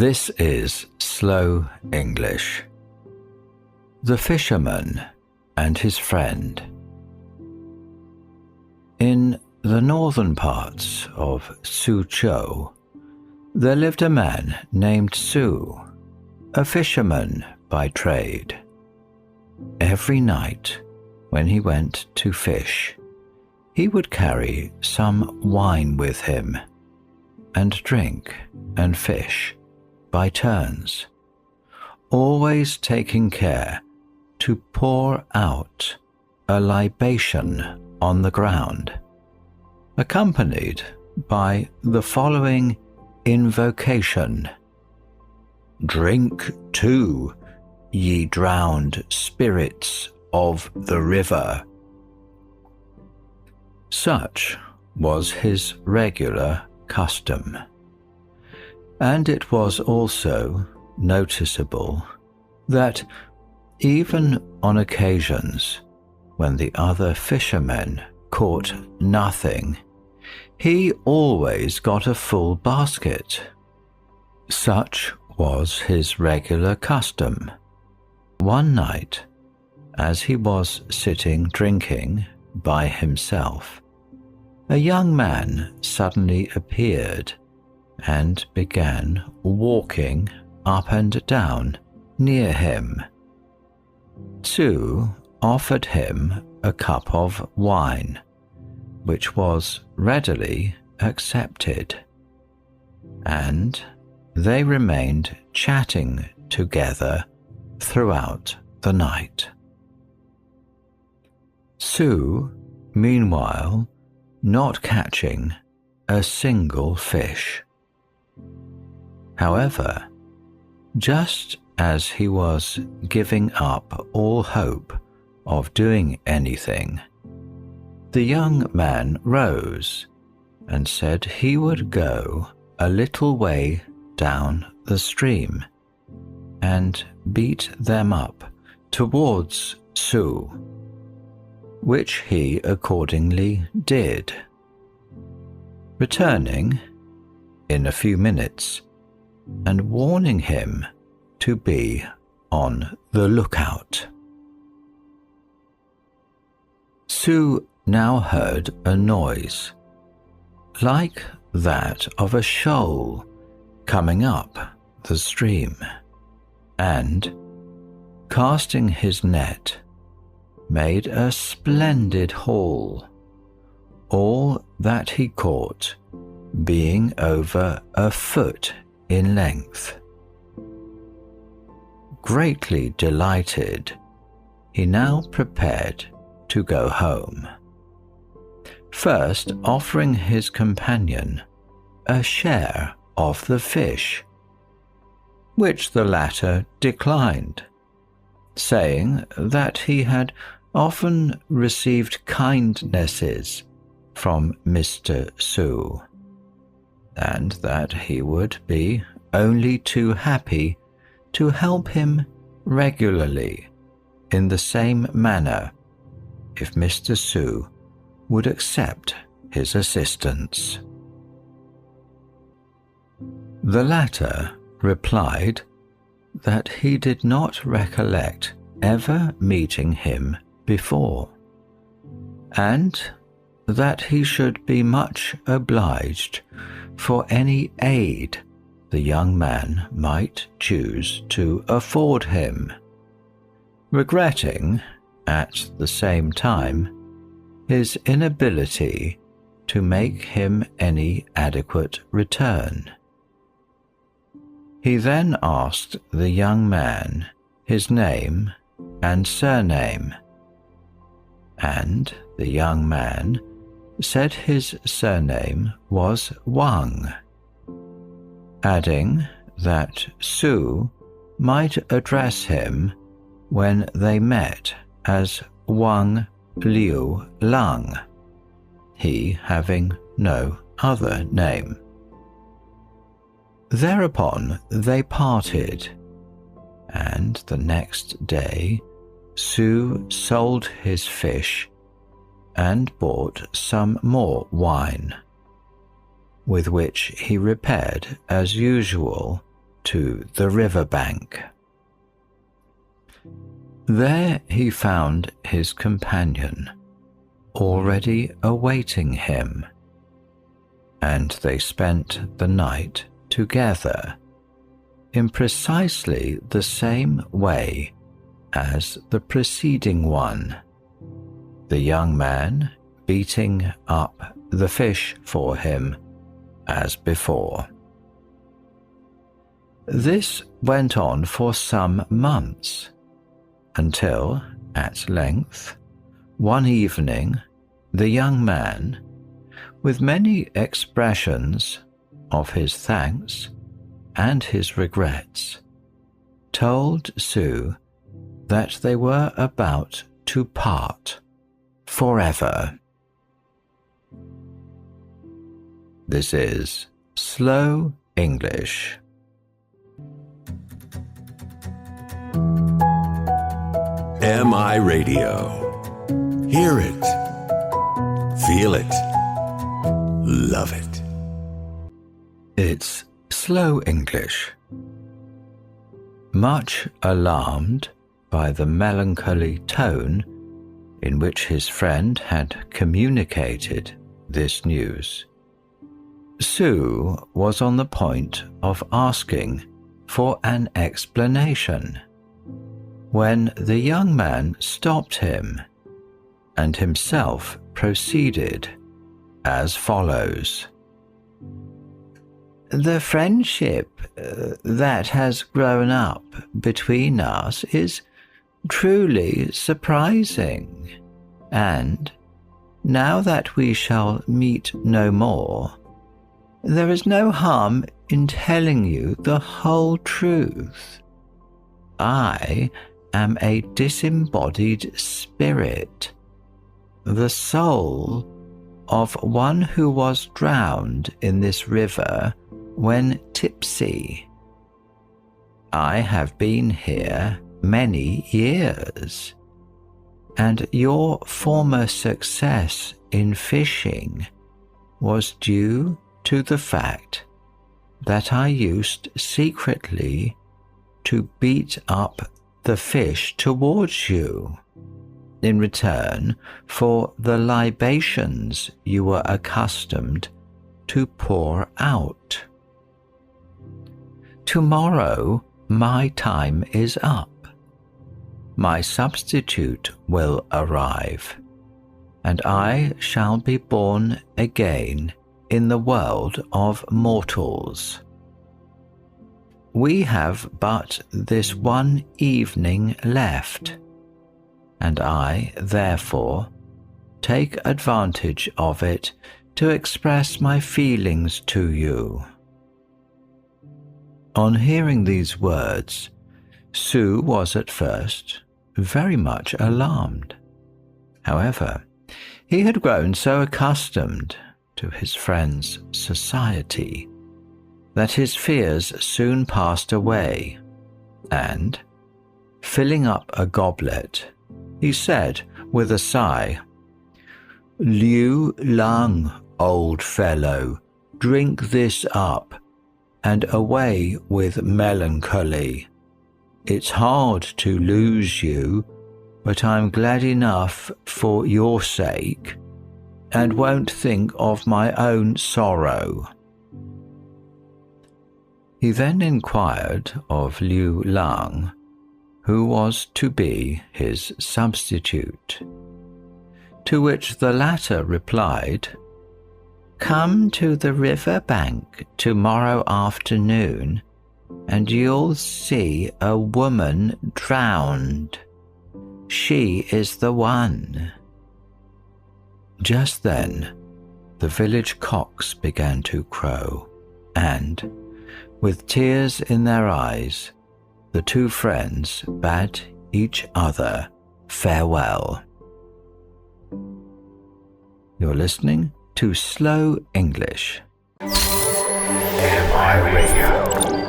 This is Slow English. The Fisherman and His Friend. In the northern parts of Suzhou, there lived a man named Su, a fisherman by trade. Every night, when he went to fish, he would carry some wine with him, and drink and fish by turns, always taking care to pour out a libation on the ground, accompanied by the following invocation: "Drink too, ye drowned spirits of the river." Such was his regular custom, and it was also noticeable that even on occasions when the other fishermen caught nothing, he always got a full basket. Such was his regular custom. One night, as he was sitting drinking by himself, a young man suddenly appeared and began walking up and down near him. Su offered him a cup of wine, which was readily accepted, and they remained chatting together throughout the night. Su, meanwhile, not catching a single fish. However, just as he was giving up all hope of doing anything, the young man rose and said he would go a little way down the stream and beat them up towards Su, which he accordingly did, returning in a few minutes and warning him to be on the lookout. Su now heard a noise, like that of a shoal coming up the stream, and, casting his net, made a splendid haul, all that he caught being over a foot in length. Greatly delighted, he now prepared to go home, first offering his companion a share of the fish, which the latter declined, saying that he had often received kindnesses from Mr. Su, and that he would be only too happy to help him regularly in the same manner if Mr. Su would accept his assistance. The latter replied that he did not recollect ever meeting him before, and that he should be much obliged for any aid the young man might choose to afford him, regretting at the same time his inability to make him any adequate return. He then asked the young man his name and surname, and the young man said his surname was Wang, adding that Su might address him when they met as Wang Liu Lang, he having no other name. Thereupon they parted, and the next day Su sold his fish and bought some more wine, with which he repaired as usual to the river bank. There he found his companion already awaiting him, and they spent the night together in precisely the same way as the preceding one, the young man beating up the fish for him as before. This went on for some months, until, at length, one evening, the young man, with many expressions of his thanks and his regrets, told Sue that they were about to part forever. This is Slow English. MI Radio. Hear it. Feel it. Love it. It's Slow English. Much alarmed by the melancholy tone in which his friend had communicated this news, Sue was on the point of asking for an explanation when the young man stopped him and himself proceeded as follows. The friendship that has grown up between us is truly surprising, and now that we shall meet no more, there is no harm in telling you the whole truth. I am a disembodied spirit, the soul of one who was drowned in this river when tipsy. I have been here many years, and your former success in fishing was due to the fact that I used secretly to beat up the fish towards you in return for the libations you were accustomed to pour out. Tomorrow my time is up. My substitute will arrive, and I shall be born again in the world of mortals. We have but this one evening left, and I, therefore, take advantage of it to express my feelings to you. On hearing these words, Sue was at first very much alarmed. However, he had grown so accustomed to his friend's society that his fears soon passed away, and, filling up a goblet, he said with a sigh, "Liu Lang, old fellow, drink this up, and away with melancholy. It's hard to lose you, but I'm glad enough for your sake, and won't think of my own sorrow." He then inquired of Liu Lang who was to be his substitute, to which the latter replied, "Come to the river bank tomorrow afternoon, and you'll see a woman drowned. She is the one." Just then, the village cocks began to crow, and, with tears in their eyes, the two friends bade each other farewell. You're listening to Slow English. MI Radio.